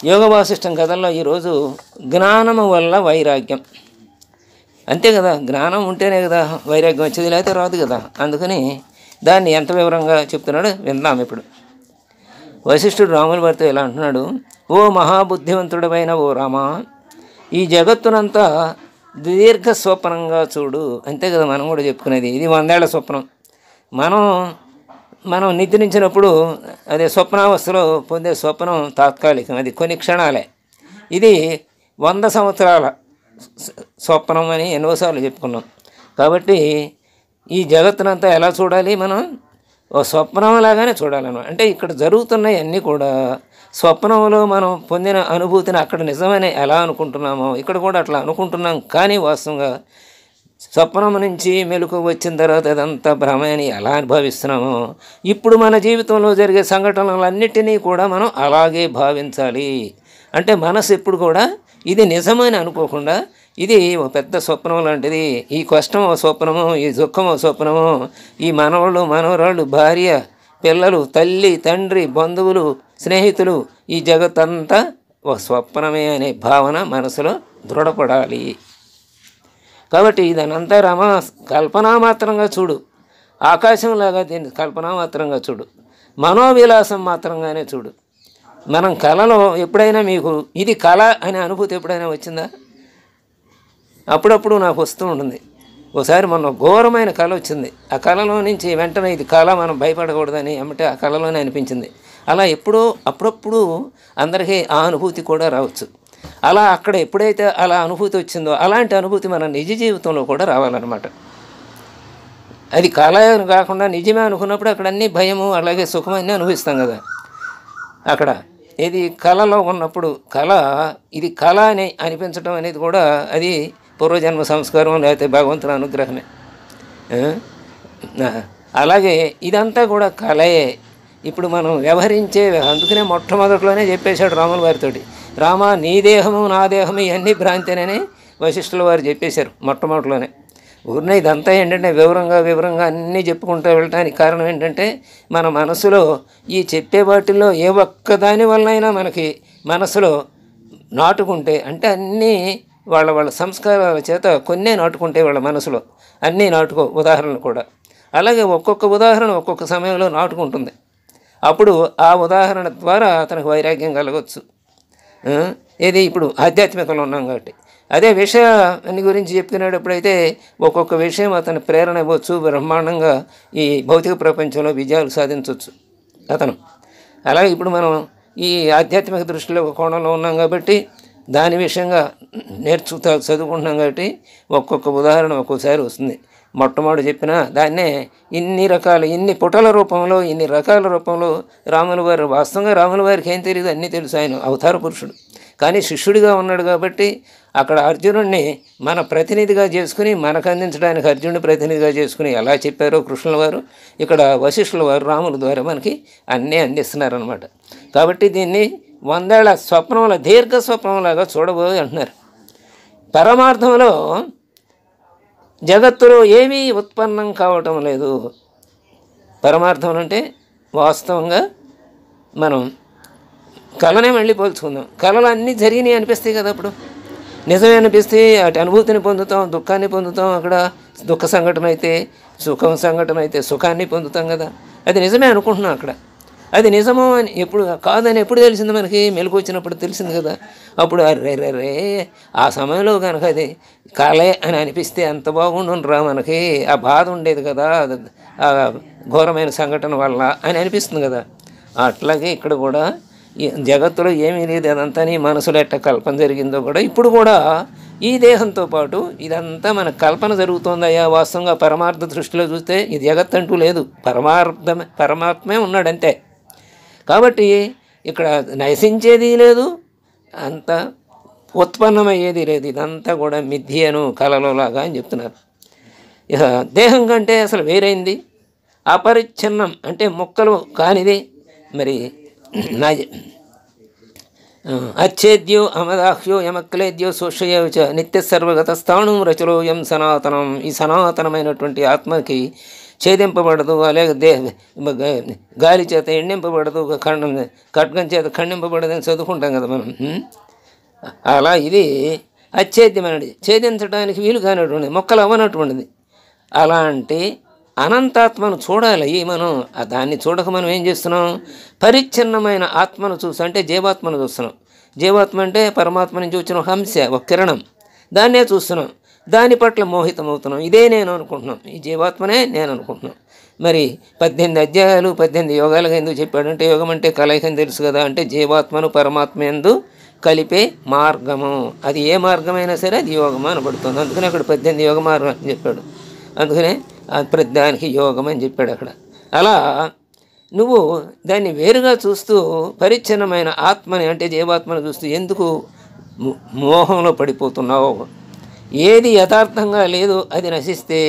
యోగ వాసిష్టం కథల్లో ఈరోజు జ్ఞానము వల్ల వైరాగ్యం. అంతే కదా, జ్ఞానం ఉంటేనే కదా వైరాగ్యం వచ్చేది, లేకపోతే రాదు కదా. అందుకని దాన్ని ఎంత వివరంగా చెప్తున్నాడు విందాం ఇప్పుడు. వశిష్ఠుడు రాముల వారితో ఇలా అంటున్నాడు: ఓ మహాబుద్ధివంతుడమైన ఓ రామా, ఈ జగత్తునంతా దీర్ఘ స్వప్నంగా చూడు. అంతే కదా మనం కూడా చెప్పుకునేది, ఇది 100 ఏళ్ల స్వప్నం. మనం నిద్రించినప్పుడు అదే స్వప్నావస్థలో పొందే స్వప్నం తాత్కాలికం, అది కొన్ని క్షణాలే. ఇది 100 సంవత్సరాల స్వప్నం అని ఎన్నోసార్లు చెప్పుకున్నాం. కాబట్టి ఈ జగత్తునంతా ఎలా చూడాలి, మనం ఓ స్వప్నంలాగానే చూడాలన్నమాట. అంటే ఇక్కడ జరుగుతున్నాయి అన్నీ కూడా స్వప్నంలో మనం పొందిన అనుభూతిని అక్కడ నిజమని ఎలా అనుకుంటున్నామో ఇక్కడ కూడా అట్లా అనుకుంటున్నాం. కానీ వాస్తవంగా స్వప్నం నుంచి మెలకు వచ్చిన తర్వాత అదంతా భ్రమ అని ఎలా అనుభవిస్తున్నామో ఇప్పుడు మన జీవితంలో జరిగే సంఘటనలన్నిటినీ కూడా మనం అలాగే భావించాలి. అంటే మనసు ఎప్పుడు కూడా ఇది నిజమని అనుకోకుండా ఇది ఒక పెద్ద స్వప్నం లాంటిది, ఈ కష్టం ఓ స్వప్నము, ఈ దుఃఖం ఓ స్వప్నము, ఈ మనవాళ్ళు మనవరాళ్ళు, భార్య పిల్లలు, తల్లి తండ్రి, బంధువులు, స్నేహితులు, ఈ జగత్తంతా ఒక స్వప్నమే అనే భావన మనసులో దృఢపడాలి. కాబట్టి దానంతా కల్పనా మాత్రంగా చూడు, ఆకాశంలాగా దీన్ని కల్పనా మాత్రంగా చూడు, మనోవిలాసం మాత్రంగానే చూడు. మనం కళలో ఎప్పుడైనా మీకు ఇది కళ అనే అనుభూతి ఎప్పుడైనా వచ్చిందా? అప్పుడప్పుడు నాకు వస్తూ ఉంటుంది. ఒకసారి మొన్న ఘోరమైన కళ వచ్చింది. ఆ కళలో నుంచి వెంటనే ఇది కళ, మనం భయపడకూడదని ఏమంటే ఆ కళలోనే అనిపించింది. అలా అప్పుడప్పుడు అందరికీ ఆ అనుభూతి కూడా రావచ్చు. అలా అక్కడ ఎప్పుడైతే అలా అనుభూతి వచ్చిందో అలాంటి అనుభూతి మన నిజ జీవితంలో కూడా రావాలన్నమాట. అది కళ కాకుండా నిజమే అనుకున్నప్పుడు అక్కడ అన్నీ భయము అలాగే సుఖమన్నీ అనుభవిస్తాం కదా. అక్కడ ఇది కళలో ఉన్నప్పుడు ఇది కళ అని అనిపించడం అనేది కూడా అది పూర్వజన్మ సంస్కారం లేకపోతే భగవంతుని అనుగ్రహమే. అలాగే ఇదంతా కూడా కళయే. ఇప్పుడు మనం వ్యవహరించే, అందుకనే మొట్టమొదట్లోనే చెప్పేశాడు రాముల వారితోటి, రామా నీ దేహము నా దేహము ఇవన్నీ భ్రాంతినని వశిష్ఠుల వారు చెప్పేశారు మొట్టమొదటిలోనే. ఊరినే ఇదంతా ఏంటంటే వివరంగా అన్నీ చెప్పుకుంటూ వెళ్ళటానికి కారణం ఏంటంటే మన మనసులో ఈ చెప్పే వాటిల్లో ఏ ఒక్కదాని వల్లైనా మనకి మనసులో నాటుకుంటే, అంటే అన్నీ వాళ్ళ సంస్కారాల చేత కొన్నే నాటుకుంటే వాళ్ళ మనసులో అన్నీ నాటుకో ఉదాహరణలు కూడా. అలాగే ఒక్కొక్క ఉదాహరణ ఒక్కొక్క సమయంలో నాటుకుంటుంది. అప్పుడు ఆ ఉదాహరణ ద్వారా అతనికి వైరాగ్యం కలగవచ్చు. ఏది ఇప్పుడు ఆధ్యాత్మికంలో ఉన్నాం కాబట్టి అదే విషయాన్ని గురించి చెప్పుకునేటప్పుడైతే ఒక్కొక్క విషయం అతని ప్రేరణ ఇవ్వచ్చు, బ్రహ్మాండంగా ఈ భౌతిక ప్రపంచంలో విజయాలు సాధించవచ్చు అతను. అలాగే ఇప్పుడు మనం ఈ ఆధ్యాత్మిక దృష్టిలో ఒక కోణంలో ఉన్నాం కాబట్టి దాని విషయంగా చదువుకుంటున్నాం కాబట్టి ఒక్కొక్క ఉదాహరణ ఒక్కోసారి వస్తుంది. మొట్టమొదటి చెప్పిన దాన్నే ఇన్ని పుటల రూపంలో ఇన్ని రకాల రూపంలో రాముల వారు, వాస్తవంగా రాముల వారికి ఏం తెలియదు, అన్నీ తెలుసు, ఆయన అవతార పురుషుడు. కానీ శిష్యుడిగా ఉన్నాడు కాబట్టి అక్కడ అర్జునుడిని మన ప్రతినిధిగా చేసుకుని మనకు అందించడానికి అర్జునుడి ప్రతినిధిగా చేసుకుని ఎలా చెప్పారో కృష్ణుల వారు ఇక్కడ వశిష్ఠుల వారు రాముల ద్వారా మనకి అన్నీ అందిస్తున్నారనమాట. కాబట్టి దీన్ని 100 ఏళ్ల స్వప్నంలో దీర్ఘ స్వప్నంలాగా చూడబోయి అంటున్నారు. పరమార్థంలో జగత్తులో ఏమీ ఉత్పన్నం కావటం లేదు. పరమార్థం అంటే వాస్తవంగా మనం కళనే మళ్ళీ పోల్చుకుందాం. కళలు అన్నీ జరిగినాయి అనిపిస్తాయి కదా, అప్పుడు నిజమే అనిపిస్తే అటు అనుభూతిని పొందుతాం, దుఃఖాన్ని పొందుతాం. అక్కడ దుఃఖ సంఘటన అయితే సుఖం సంఘటన అయితే సుఖాన్ని పొందుతాం కదా. అది నిజమే అనుకుంటున్నాం అక్కడ. అది నిజమో అని ఎప్పుడు కాదని ఎప్పుడు తెలిసింది మనకి? మెలకు వచ్చినప్పుడు తెలిసింది కదా. అప్పుడు రే ఆ సమయంలో కనుక అది కళే అని అనిపిస్తే ఎంత బాగుండురా మనకి, ఆ బాధ ఉండేది కదా ఆ ఘోరమైన సంఘటన వల్ల అని అనిపిస్తుంది కదా. అట్లాగే ఇక్కడ కూడా ఈ జగత్తులో ఏమీ లేదు, అదంతా నీ మనసులో ఎట్ట కల్పన జరిగిందో కూడా ఇప్పుడు కూడా ఈ దేహంతో పాటు ఇదంతా మన కల్పన జరుగుతుందయ్యా. వాస్తవంగా పరమార్థ దృష్టిలో చూస్తే ఈ జగత్ అంటూ లేదు, పరమాత్మే ఉన్నాడంతే. కాబట్టి ఇక్కడ నశించేది లేదు, అంత ఉత్పన్నమయ్యేది లేదు, ఇదంతా కూడా మిథ్యను కలలోలాగా అని చెప్తున్నారు. ఇక దేహం కంటే అసలు వేరైంది, అపరిచ్ఛిన్నం అంటే ముక్కలు కానిది. మరి అచ్ఛేద్యో అమదాహ్యో యమక్లేద్యో శోషయోచ నిత్య సర్వగత స్థాణు రచలోయం సనాతనం. ఈ సనాతనమైనటువంటి ఆత్మకి ఛేదింపబడదు, అలాగే గాలి చేత ఎండింపబడదు, ఖడ్గం చేత ఖండింపబడదు అని చదువుకుంటాం కదా మనం. అలా ఇది అచ్ఛేద్యమైనది, ఛేదించడానికి వీలు కానటువంటిది, మొక్కలు అవ్వనటువంటిది. అలాంటి అనంతాత్మను చూడాలి. మనం దాన్ని చూడక మనం ఏం చేస్తున్నాం? పరిచ్ఛిన్నమైన ఆత్మను అంటే జీవాత్మను చూస్తున్నాం. జీవాత్మ అంటే పరమాత్మ నుంచి వచ్చిన ఒక హంస, ఒక కిరణం, దాన్నే చూస్తున్నాం. దాని పట్ల మోహితమవుతున్నాం. ఇదే నేను అనుకుంటున్నాం, ఈ జీవాత్మనే నేను అనుకుంటున్నాం. మరి 18 అధ్యాయాలు 18 యోగాలుగా ఎందుకు చెప్పాడంటే, యోగం అంటే కలయికని తెలుసు కదా. అంటే జీవాత్మను పరమాత్మ యందు కలిపే మార్గము. అది ఏ మార్గమైనా సరే అది యోగం అనబడుతుంది. అందుకని అక్కడ 18 యోగ మార్గం అని చెప్పాడు. అందుకనే ప్రతిదానికి యోగం అని చెప్పాడు అక్కడ. అలా నువ్వు దాన్ని వేరుగా చూస్తూ పరిచ్ఛిన్నమైన ఆత్మని అంటే జీవాత్మను చూస్తూ ఎందుకు మోహంలో పడిపోతున్నావు? ఏది యథార్థంగా లేదో అది నశిస్తే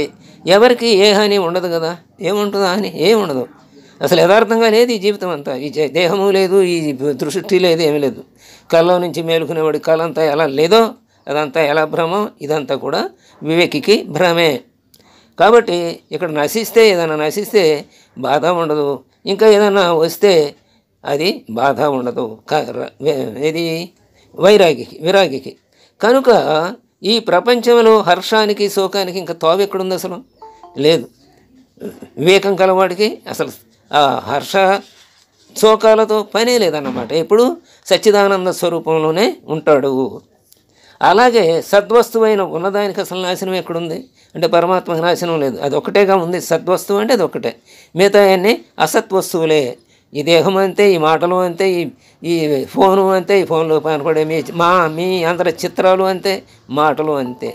ఎవరికి ఏ హాని ఉండదు కదా. ఏముంటుందా హాని? ఏముండదు. అసలు యథార్థంగా లేదు ఈ జీవితం అంతా. ఈ దేహము లేదు, ఈ దృష్టి లేదు, ఏమీ లేదు. కళ్ళ నుంచి మేలుకునేవాడి కళ అంతా ఎలా లేదో అదంతా ఎలా భ్రమో, ఇదంతా కూడా వివేకికి భ్రమే. కాబట్టి ఇక్కడ నశిస్తే, ఏదైనా నశిస్తే బాధ ఉండదు, ఇంకా ఏదైనా వస్తే అది బాధ ఉండదు. ఇది విరాగికి. కనుక ఈ ప్రపంచంలో హర్షానికి శోకానికి ఇంకా తోవెక్కడుంది? అసలు లేదు. వివేకం కలవాడికి అసలు ఆ హర్ష శోకాలతో పనే లేదన్నమాట. ఎప్పుడు సచ్చిదానంద స్వరూపంలోనే ఉంటాడు. అలాగే సద్వస్తువైన ఉన్నదానికి అసలు నాశనం ఎక్కడుంది అంటే పరమాత్మకి నాశనం లేదు. అది ఒకటేగా ఉంది. సద్వస్తువు అంటే అది ఒకటే, మిగతా అన్నీ అసత్వస్తువులే. ఈ దేహం అంతే, ఈ మాటలు అంతే, ఈ ఫోను అంతే, ఈ ఫోన్లో కనపడే మీ అందరి చిత్రాలు అంతే, మాటలు అంతే.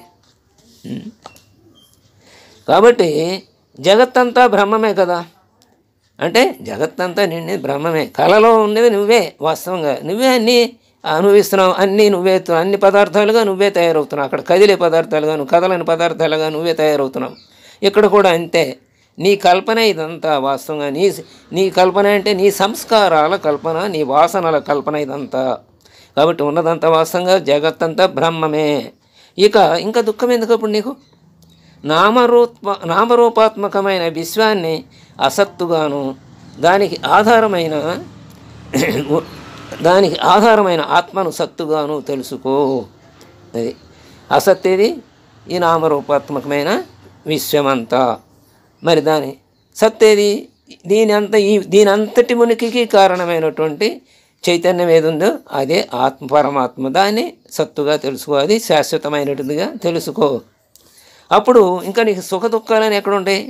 కాబట్టి జగత్తంతా బ్రహ్మమే కదా. అంటే జగత్తంతా నిండి బ్రహ్మమే. కళలో ఉండేది నువ్వే, వాస్తవంగా నువ్వే అన్నీ అనుభవిస్తున్నావు. అన్ని పదార్థాలుగా నువ్వే తయారవుతున్నావు. అక్కడ కదిలే పదార్థాలుగా, నువ్వు కదలని పదార్థాలుగా నువ్వే తయారవుతున్నావు. ఇక్కడ కూడా అంతే. నీ కల్పన ఇదంతా వాస్తవంగా. నీ కల్పన అంటే నీ సంస్కారాల కల్పన, నీ వాసనల కల్పన ఇదంతా. కాబట్టి ఉన్నదంతా వాస్తవంగా జగత్తంతా బ్రహ్మమే. ఇంకా దుఃఖం ఎందుకు అప్పుడు నీకు? నామరూపాత్మకమైన విశ్వాన్ని అసత్తుగాను, దానికి ఆధారమైన ఆత్మను సత్తుగాను తెలుసుకో. అది అసత్తేది ఈ నామరూపాత్మకమైన విశ్వమంతా. మరి దాని సత్తేది దీని అంతటి ఉనికికి కారణమైనటువంటి చైతన్యం ఏదుందో అదే పరమాత్మ. దాన్ని సత్తుగా తెలుసుకో, అది శాశ్వతమైనట్టుగా తెలుసుకో. అప్పుడు ఇంకా నీకు సుఖ దుఃఖాలని ఎక్కడుంటాయి?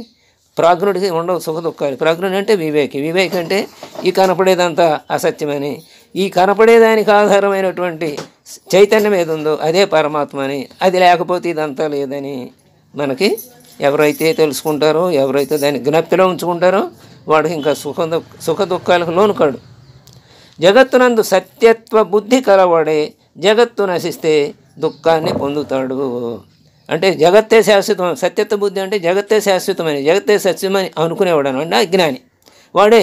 ప్రాజ్ఞుడికి ఉండవు సుఖ దుఃఖాలు. ప్రాజ్ఞుడు అంటే వివేకి అంటే ఈ కనపడేదంతా అసత్యమని, ఈ కనపడేదానికి ఆధారమైనటువంటి చైతన్యం ఏదుందో అదే పరమాత్మ అని, అది లేకపోతే ఇదంతా లేదని మనకి ఎవరైతే తెలుసుకుంటారో, ఎవరైతే దాన్ని జ్ఞప్తిలో ఉంచుకుంటారో వాడికి ఇంకా సుఖ దుఃఖాలకు లోను కాడు. జగత్తునందు సత్యత్వ బుద్ధి కలవాడే జగత్తు నశిస్తే దుఃఖాన్ని పొందుతాడు. అంటే జగత్తే శాశ్వతం. సత్యత్వ బుద్ధి అంటే జగత్తే శాశ్వతమని, జగత్తే సత్యమని అనుకునేవాడు అంటే అజ్ఞాని. వాడే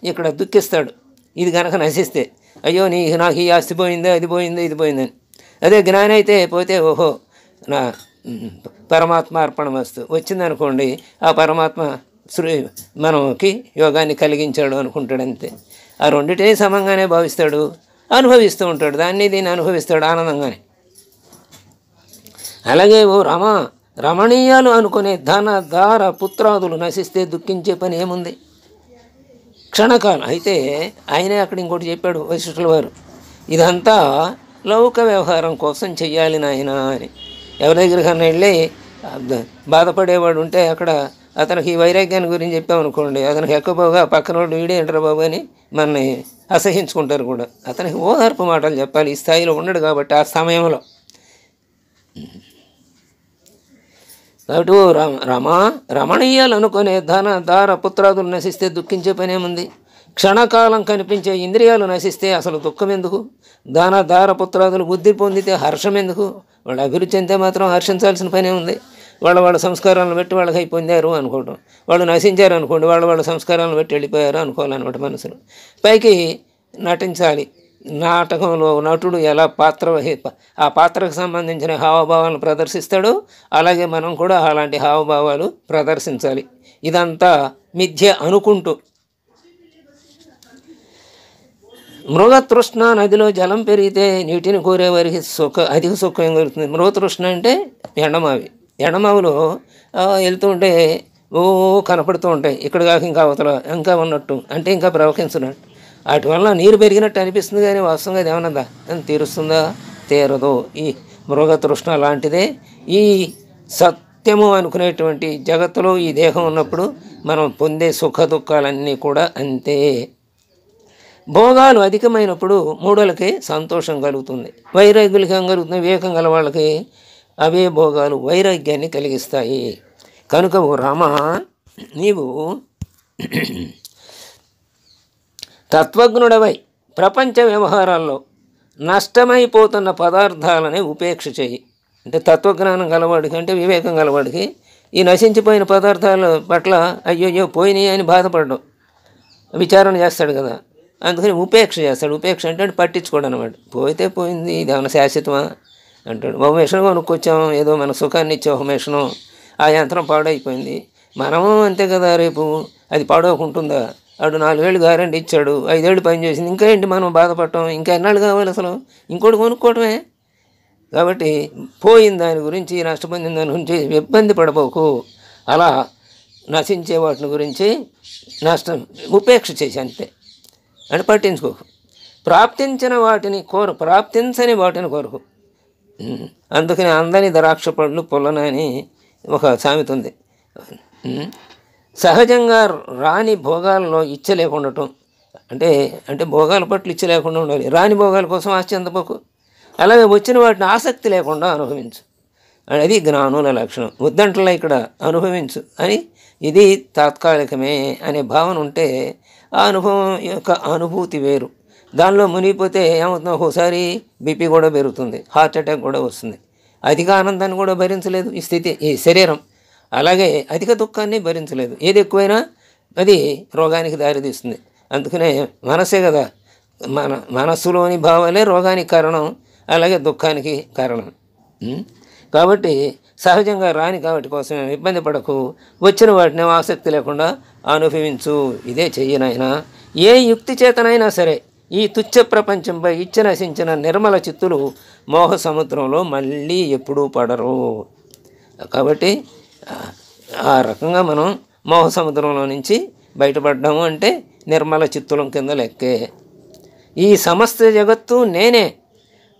ఇక్కడ దుఃఖిస్తాడు ఇది కనుక నశిస్తే. అయ్యో నాకు ఈ ఆస్తి పోయిందే, అది పోయిందే, ఇది పోయిందని. అదే జ్ఞాని అయితే పోతే ఓహో నా పరమాత్మ అర్పణమస్తు వచ్చిందనుకోండి, ఆ పరమాత్మ మనకి యోగాన్ని కలిగించాడు అనుకుంటాడు అంతే. ఆ రెండిటే సమంగానే భావిస్తాడు, అనుభవిస్తూ ఉంటాడు. దీన్ని అనుభవిస్తాడు ఆనందంగానే. అలాగే ఓ రమణీయాలు అనుకునే ధన దార పుత్రాదులు నశిస్తే దుఃఖించే పని ఏముంది? క్షణకాలం. అయితే ఆయనే అక్కడ ఇంకోటి చెప్పాడు వశిష్ఠుల వారు, ఇదంతా లౌకిక వ్యవహారం కోసం చెయ్యాలి నాయన అని. ఎవరి దగ్గరికన్నా వెళ్ళి బాధపడేవాడు ఉంటే అక్కడ అతనికి ఈ వైరాగ్యాన్ని గురించి చెప్పామనుకోండి, అతనికి ఎక్కువగా పక్కన వాడు వీడే అంటారు బాబు అని మనని అసహించుకుంటారు కూడా. అతనికి ఓదార్పు మాటలు చెప్పాలి. ఈ స్థాయిలో ఉండడు కాబట్టి ఆ సమయంలో. కాబట్టి రమణీయాలు అనుకునే ధన దార పుత్రాదులు నశిస్తే దుఃఖించే పనేముంది? క్షణకాలం కనిపించే ఇంద్రియాలు నశిస్తే అసలు దుఃఖం ఎందుకు? దాన దార పుత్రాదులు బుద్ధి పొందితే హర్షం ఎందుకు? వాళ్ళు అభిరుచి అంతే మాత్రం హర్షించాల్సిన పనే ఉంది. వాళ్ళ సంస్కారాలను బట్టి వాళ్ళకి అయిపోయిందారు అనుకోవడం, వాళ్ళు నశించారు అనుకోండి, వాళ్ళ సంస్కారాలను బట్టి వెళ్ళిపోయారు అనుకోవాలన్నమాట మనసులో. పైకి నటించాలి. నాటకంలో నటుడు ఎలా ఆ పాత్రకు సంబంధించిన హావభావాలను ప్రదర్శిస్తాడో అలాగే మనం కూడా అలాంటి హావభావాలు ప్రదర్శించాలి. ఇదంతా మిథ్య అనుకుంటూ. మృగతృష్ణ, నదిలో జలం పెరిగితే నీటిని కోరేవారికి అధిక సుఖం కలుగుతుంది. మృగతృష్ణ అంటే ఎండమావులు వెళ్తూ ఉంటే కనపడుతూ ఉంటాయి, ఇక్కడ కాక ఇంకా అవతల ఇంకా ఉన్నట్టు, అంటే ఇంకా ప్రవహించినట్టు. వాటి వల్ల నీరు పెరిగినట్టు అనిపిస్తుంది, కానీ వాస్తవంగా అది ఏమన్నదా తీరుస్తుందా? తీరదు. ఈ మృగతృష్ణ లాంటిదే ఈ సత్యము అనుకునేటువంటి జగత్తులో ఈ దేహం ఉన్నప్పుడు మనం పొందే సుఖ దుఃఖాలన్నీ కూడా అంతే. భోగాలు అధికమైనప్పుడు మూఢులకి సంతోషం కలుగుతుంది, వైరాగ్యులకి ఏం కలుగుతుంది? వివేకం గల వాళ్ళకి అవే భోగాలు వైరాగ్యాన్ని కలిగిస్తాయి. కనుక ఓ రామ, నీవు తత్వజ్ఞుడవై ప్రపంచ వ్యవహారాల్లో నష్టమైపోతున్న పదార్థాలని ఉపేక్ష చేయి. అంటే తత్వజ్ఞానం గలవాడికి, అంటే వివేకం గలవాడికి ఈ నశించిపోయిన పదార్థాల పట్ల అయ్యో పోయినాయి అని బాధపడడం, విచారణ చేస్తాడు కదా, అందుకని ఉపేక్ష చేస్తాడు. ఉపేక్ష అంటే పట్టించుకోడు అనమాట. పోయితే పోయింది, ఇది ఏమైనా శాశ్వతమా అంటాడు. ఒక మిషన్ కొనుక్కొచ్చాము, ఏదో మన సుఖాన్ని ఇచ్చే ఒక మిషను, ఆ యంత్రం పాడైపోయింది. మనము అంతే కదా, రేపు అది పాడవకుంటుందా? వాడు 4 ఏళ్ళు గ్యారెంటీ ఇచ్చాడు, 5 ఏళ్ళు పని చేసింది, ఇంకా ఏంటి మనం బాధపడటం? ఇంకా ఎన్నాళ్ళు కావాలి అసలు? ఇంకోటి కొనుక్కోవటమే. కాబట్టి పోయిన దాని గురించి, నష్టపోయిన దాని గురించి ఇబ్బంది పడబోకు. అలా నశించే వాటిని గురించి నష్టం ఉపేక్ష చేసి అంతే అని పట్టించుకోకు. ప్రాప్తించిన వాటిని ప్రాప్తించని వాటిని కోరుకు. అందుకని అందని ద్రాక్ష పళ్ళు పుల్లనని ఒక సామెత ఉంది. సహజంగా రాని భోగాలలో ఇచ్చ లేకుండటం, అంటే భోగాల పట్ల ఇచ్చ లేకుండా ఉండాలి. రాని భోగాల కోసం ఆశ చెందపోకు. అలాగే వచ్చిన వాటిని ఆసక్తి లేకుండా అనుభవించు. అది జ్ఞానుల లక్షణం. వద్దంటలా ఇక్కడ అనుభవించు అని, ఇది తాత్కాలికమే అనే భావన ఉంటే ఆ అనుభవం యొక్క అనుభూతి వేరు. దానిలో మునిగిపోతే ఏమవుతుంది? ఒక్కోసారి బీపీ కూడా పెరుగుతుంది, హార్ట్ అటాక్ కూడా వస్తుంది. అధిక ఆనందాన్ని కూడా భరించలేదు ఈ స్థితి, ఈ శరీరం. అలాగే అధిక దుఃఖాన్ని భరించలేదు. ఏది ఎక్కువైనా అది రోగానికి దారితీస్తుంది. అందుకనే మనసే కదా, మనస్సులోని భావాలే రోగానికి కారణం, అలాగే దుఃఖానికి కారణం. కాబట్టి సహజంగా రాని కాబట్టి కోసం ఇబ్బంది పడకు. వచ్చిన వాటిని ఆసక్తి లేకుండా అనుభవించు. ఇదే చెయ్యనైనా. ఏ యుక్తి చేతనైనా సరే ఈ తుచ్చ ప్రపంచంపై ఇచ్చ నశించిన నిర్మల చిత్తులు మోహ సముద్రంలో మళ్ళీ ఎప్పుడూ పడరు. కాబట్టి ఆ రకంగా మనం మోహ సముద్రంలో నుంచి బయటపడ్డాము అంటే నిర్మల చిత్తులం కింద లెక్కే. ఈ సమస్త జగత్తు నేనే,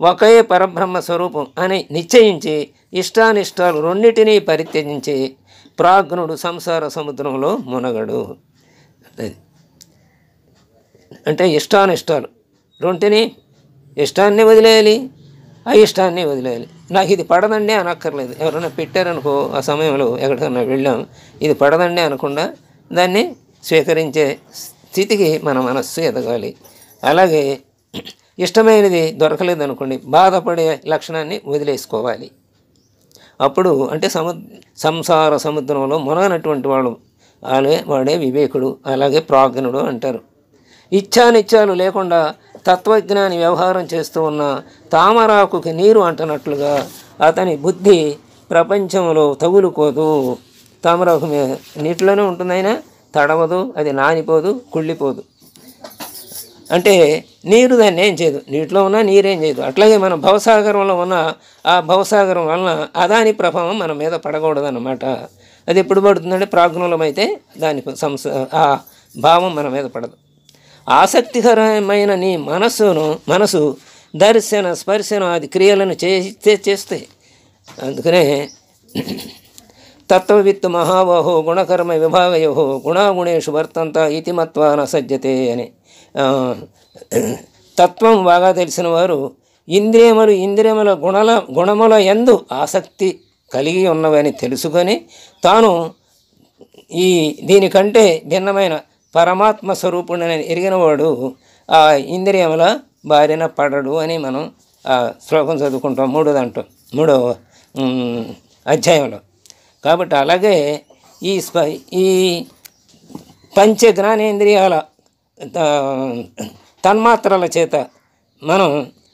ఒకే పరబ్రహ్మ స్వరూపం అని నిశ్చయించి ఇష్టానిష్టాలు రెండింటినీ పరిత్యజించి ప్రాజ్ఞుడు సంసార సముద్రంలో మునగడు. అంటే ఇష్టానిష్టాలు రెంటిని, ఇష్టాన్ని వదిలేయాలి, అయిష్టాన్ని వదిలేయాలి. నాకు ఇది పడదండి అనక్కర్లేదు. ఎవరైనా పెట్టారనుకో, ఆ సమయంలో ఎక్కడికన్నా వెళ్ళాం, ఇది పడదండి అనకుండా దాన్ని స్వీకరించే స్థితికి మన మనస్సు ఎదగాలి. అలాగే ఇష్టమైనది దొరకలేదు అనుకోండి, బాధపడే లక్షణాన్ని వదిలేసుకోవాలి. అప్పుడు అంటే సంసార సముద్రంలో మునగనటువంటి వాడే వివేకుడు, అలాగే ప్రాజ్ఞుడు అంటారు. ఇచ్ఛానిత్యాలు లేకుండా తత్వజ్ఞాని వ్యవహారం చేస్తూ ఉన్న తామరాకుకి నీరు అంటనట్లుగా అతని బుద్ధి ప్రపంచంలో తగులుకోదు. తామరాకు నీటిలోనే ఉంటుంది, అయినా తడవదు, అది నానిపోదు, కుళ్ళిపోదు. అంటే నీరు దాన్ని ఏం చేయదు, నీటిలో ఉన్న నీరేం చేయదు. అట్లాగే మనం భవసాగరంలో ఉన్న ఆ భవసాగరం వలన అదాని ప్రభావం మన మీద పడకూడదు అన్నమాట. అది ఎప్పుడు పడుతుందంటే ప్రాజ్ఞులమైతే దాని ఆ భావం మన మీద పడదు. ఆసక్తికరమైన నీ మనసు దర్శన స్పర్శన ఆది క్రియలను చేస్తే, అందుకనే తత్వవిత్తు మహావహో గుణకర్మ విభాగయో గుణాగుణేషు వర్తంత ఇతి మత్వా న సజ్జతే అని. తత్వం బాగా తెలిసిన వారు ఇంద్రియముల గుణముల యందు ఆసక్తి కలిగి ఉన్నవని తెలుసుకొని తాను దీనికంటే భిన్నమైన పరమాత్మ స్వరూపుడని ఎరిగినవాడు ఆ ఇంద్రియముల బారిన పడడు అని మనం ఆ శ్లోకం చదువుకుంటాం మూడవ అధ్యాయంలో. కాబట్టి అలాగే ఈ పంచ జ్ఞానేంద్రియాల తన్మాత్రల చేత మనం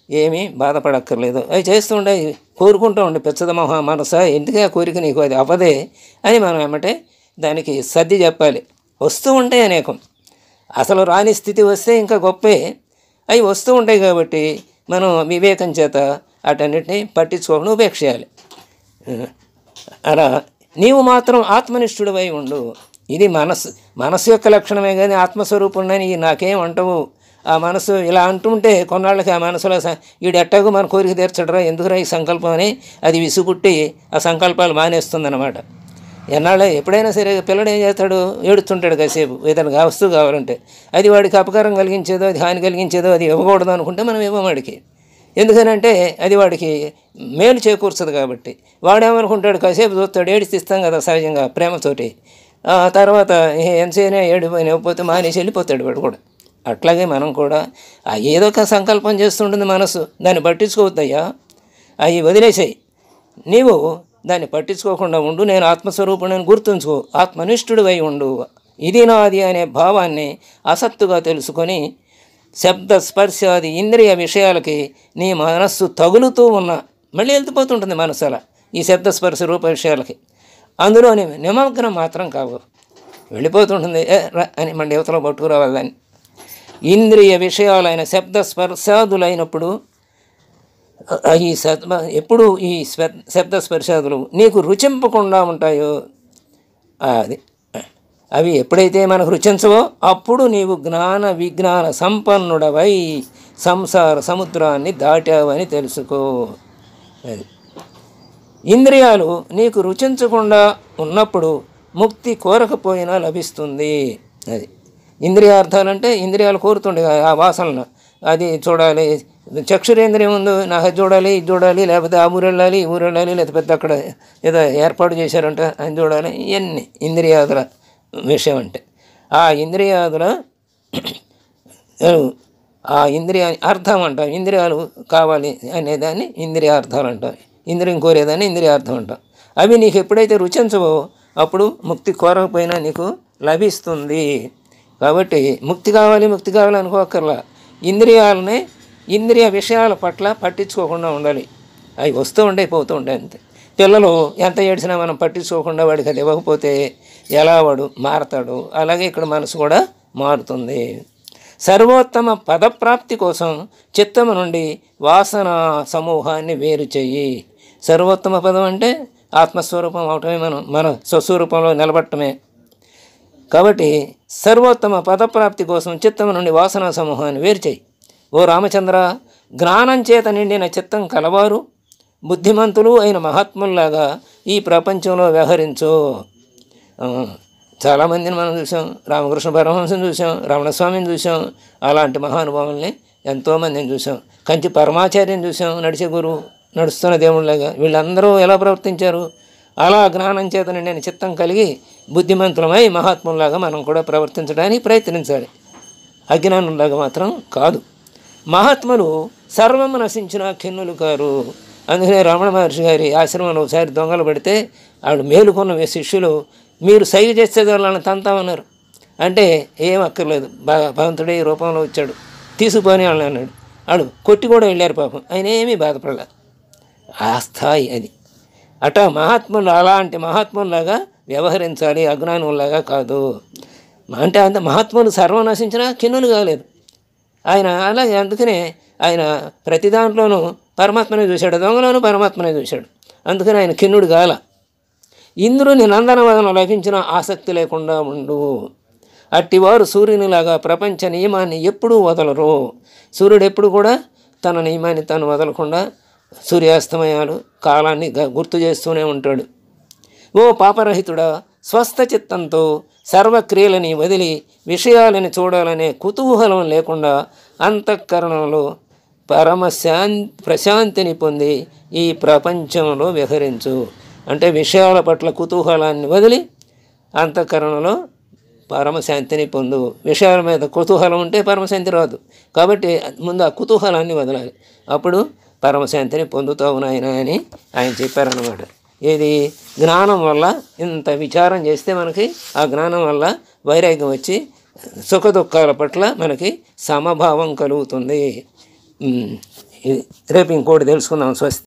ఏమీ బాధపడక్కర్లేదు. అవి చేస్తుండే కోరుకుంటూ ఉండే పెచ్చద మనస ఎందుకే కోరిక నీకు అది అపదే అని మనం ఏమంటే దానికి సర్ది చెప్పాలి. వస్తూ ఉంటాయి అనేకం. అసలు రాని స్థితి వస్తే ఇంకా గొప్పే. అవి వస్తూ ఉంటాయి కాబట్టి మనం వివేకం చేత వాటన్నిటిని పట్టించుకోకుండా ఉపేక్షేయాలి. అలా నీవు మాత్రం ఆత్మనిష్ఠుడివై ఉండు. ఇది మనస్సు యొక్క లక్షణమే కానీ ఆత్మస్వరూపుణ్ణని నాకేం అంటవు. ఆ మనసు ఇలా అంటుంటే కొన్నాళ్ళకి ఆ మనసులో వీడు ఎట్టాగో మన కోరిక తీర్చడరా, ఎందుకురా ఈ సంకల్పం అని అది విసుగుట్టి ఆ సంకల్పాలు మానేస్తుందన్నమాట. ఎప్పుడైనా సరే పిల్లడు ఏం చేస్తాడు, ఏడుస్తుంటాడు కాసేపు ఏదైనా వస్తువు కావాలంటే. అది వాడికి అపకారం కలిగించేదో, అది హాని కలిగించేదో, అది ఇవ్వకూడదు అనుకుంటే మనం ఇవ్వం వాడికి. ఎందుకనంటే అది వాడికి మేలు చేకూర్చదు కాబట్టి. వాడేమనుకుంటాడు, కాసేపు చూస్తాడు, ఏడిస్తాం కదా సహజంగా ప్రేమతోటి. తర్వాత ఎంతసేనా ఇవ్వకపోతే మానేసి వెళ్ళిపోతాడు వాడు కూడా. అట్లాగే మనం కూడా ఏదో ఒక సంకల్పం చేస్తుంటుంది మనసు, దాన్ని పట్టించుకోవద్దయ్యా, అవి వదిలేసాయి. నీవు దాన్ని పట్టించుకోకుండా ఉండు. నేను ఆత్మస్వరూపుణ్ణి గుర్తుంచుకో, ఆత్మనిష్ఠుడు అయి ఉండు. ఇది నాది అనే భావాన్ని అసత్తుగా తెలుసుకొని శబ్ద స్పర్శాది ఇంద్రియ విషయాలకి నీ మనస్సు తగులుతూ ఉన్న మళ్ళీ వెళ్తుపోతుంటుంది మనసు అలా ఈ శబ్ద స్పర్శ రూప విషయాలకి. అందులోని నిమగ్నం మాత్రం కావు, వెళ్ళిపోతుంటుంది అని మన దేవతలో పట్టుకురావాలని. ఇంద్రియ విషయాలైన శబ్ద స్పర్శాదులైనప్పుడు ఎప్పుడు ఈ శబ్ద స్పర్శాదులు నీకు రుచింపకుండా ఉంటాయో, అవి ఎప్పుడైతే మనకు రుచించవో అప్పుడు నీవు జ్ఞాన విజ్ఞాన సంపన్నుడవై సంసార సముద్రాన్ని దాటావని తెలుసుకో. అది ఇంద్రియాలు నీకు రుచించకుండా ఉన్నప్పుడు ముక్తి కోరకపోయినా లభిస్తుంది. అది ఇంద్రియార్థాలంటే ఇంద్రియాలు కోరుతుండే ఆ వాసనలు, అది చూడాలి, చక్షురేంద్రియం ముందు నాకు అది చూడాలి, ఇది చూడాలి, లేకపోతే ఆ ఊరు వెళ్ళాలి, ఈ ఊరు వెళ్ళాలి, లేకపోతే అక్కడ ఏదో ఏర్పాటు చేశారంటే అది చూడాలి. ఇవన్నీ ఇంద్రియాదుల విషయం. అంటే ఆ ఇంద్రియాదుల అర్థం అంటాం. ఇంద్రియాలు కావాలి అనేదాన్ని ఇంద్రియార్థాలు అంటాం, ఇంద్రియం కోరేదాన్ని ఇంద్రియార్థం అంటాం. అవి నీకు ఎప్పుడైతే రుచించవో అప్పుడు ముక్తి కోరకపోయినా నీకు లభిస్తుంది. కాబట్టి ముక్తి కావాలి అనుకోకర్లా. ఇంద్రియాలనే ఇంద్రియ విషయాల పట్ల పట్టించుకోకుండా ఉండాలి. అవి వస్తూ ఉండే పోతూ ఉంటాయి అంతే. పిల్లలు ఎంత ఏడ్చినా మనం పట్టించుకోకుండా వాడికి అది ఇవ్వకపోతే ఎలా వాడు మారతాడు, అలాగే ఇక్కడ మనసు కూడా మారుతుంది. సర్వోత్తమ పదప్రాప్తి కోసం చిత్తము నుండి వాసన సమూహాన్ని వేరు చెయ్యి. సర్వోత్తమ పదం అంటే ఆత్మస్వరూపం అవటమే, మన స్వస్వరూపంలో నిలబట్టమే. కాబట్టి సర్వోత్తమ పదప్రాప్తి కోసం చిత్తము నుండి వాసన సమూహాన్ని వేరు చేయి. ఓ రామచంద్ర, జ్ఞానం చేత నిండిన చిత్తం కలవారు బుద్ధిమంతులు అయిన మహాత్ముల్లాగా ఈ ప్రపంచంలో వ్యవహరించు. చాలామందిని మనం చూసాం, రామకృష్ణ పరమహంసని చూసాం, రమణస్వామిని చూసాం, అలాంటి మహానుభావుల్ని ఎంతోమందిని చూసాం. కంచి పరమాచార్యని చూసాం, నడిచే గురువు, నడుస్తున్న దేవుళ్ళగా. వీళ్ళందరూ ఎలా ప్రవర్తించారు? అలా జ్ఞానం చేత నిండిన చిత్తం కలిగి బుద్ధిమంతులమై మహాత్ముల్లాగా మనం కూడా ప్రవర్తించడానికి ప్రయత్నించాలి, అజ్ఞానుల్లాగా మాత్రం కాదు. మహాత్ములు సర్వము నశించిన ఖిన్నులు కారు. అందుకనే రమణ మహర్షి గారి ఆశ్రమంలో ఒకసారి దొంగలు పడితే ఆవిడ మేలుకున్న శిష్యులు మీరు సైగ చేసే వాళ్ళని తంతామన్నారు. అంటే ఏం అక్కర్లేదు, భగవంతుడే ఈ రూపంలో వచ్చాడు, తీసుకుపోని వాళ్ళని అన్నాడు. ఆడు కొట్టి కూడా వెళ్ళారు పాపం, ఆయన ఏమీ బాధపడలేదు. ఆ స్థాయి అది. అటా మహాత్ములు అలాంటి మహాత్ముల్లాగా వ్యవహరించాలి, అజ్ఞానుల్లాగా కాదు. అంటే అంత మహాత్ములు సర్వం నశించినా కిన్నులు కాలేదు ఆయన. అలాగే అందుకనే ఆయన ప్రతి దాంట్లోనూ పరమాత్మనే చూశాడు, దొంగలోనూ పరమాత్మనే చూశాడు. అందుకని ఆయన కిన్నుడు కాల. ఇంద్రుని నందనవదనం లభించిన ఆసక్తి లేకుండా ఉండు. అట్టివారు సూర్యునిలాగా ప్రపంచ నియమాన్ని ఎప్పుడూ వదలరు. సూర్యుడు ఎప్పుడు కూడా తన నియమాన్ని తను వదలకుండా సూర్యాస్తమయాలు కాలాన్ని గుర్తు చేస్తూనే ఉంటాడు. ఓ పాపరహితుడా, స్వస్థ చిత్తంతో సర్వక్రియలని వదిలి విషయాలని చూడాలనే కుతూహలం లేకుండా అంతఃకరణలో ప్రశాంతిని పొంది ఈ ప్రపంచంలో విహరించు. అంటే విషయాల పట్ల కుతూహలాన్ని వదిలి అంతఃకరణలో పరమశాంతిని పొందు. విషయాల మీద కుతూహలం ఉంటే పరమశాంతి రాదు. కాబట్టి ముందు ఆ కుతూహలాన్ని వదలాలి, అప్పుడు పరమశాంతిని పొందుతావు నాయన అని ఆయన చెప్పారన్నమాట. ఇది జ్ఞానం వల్ల ఇంత విచారం చేస్తే మనకి ఆ జ్ఞానం వల్ల వైరాగ్యం వచ్చి సుఖ దుఃఖాల పట్ల మనకి సమభావం కలుగుతుంది. రేపు ఇంకోటి తెలుసుకుందాం. స్వస్తి.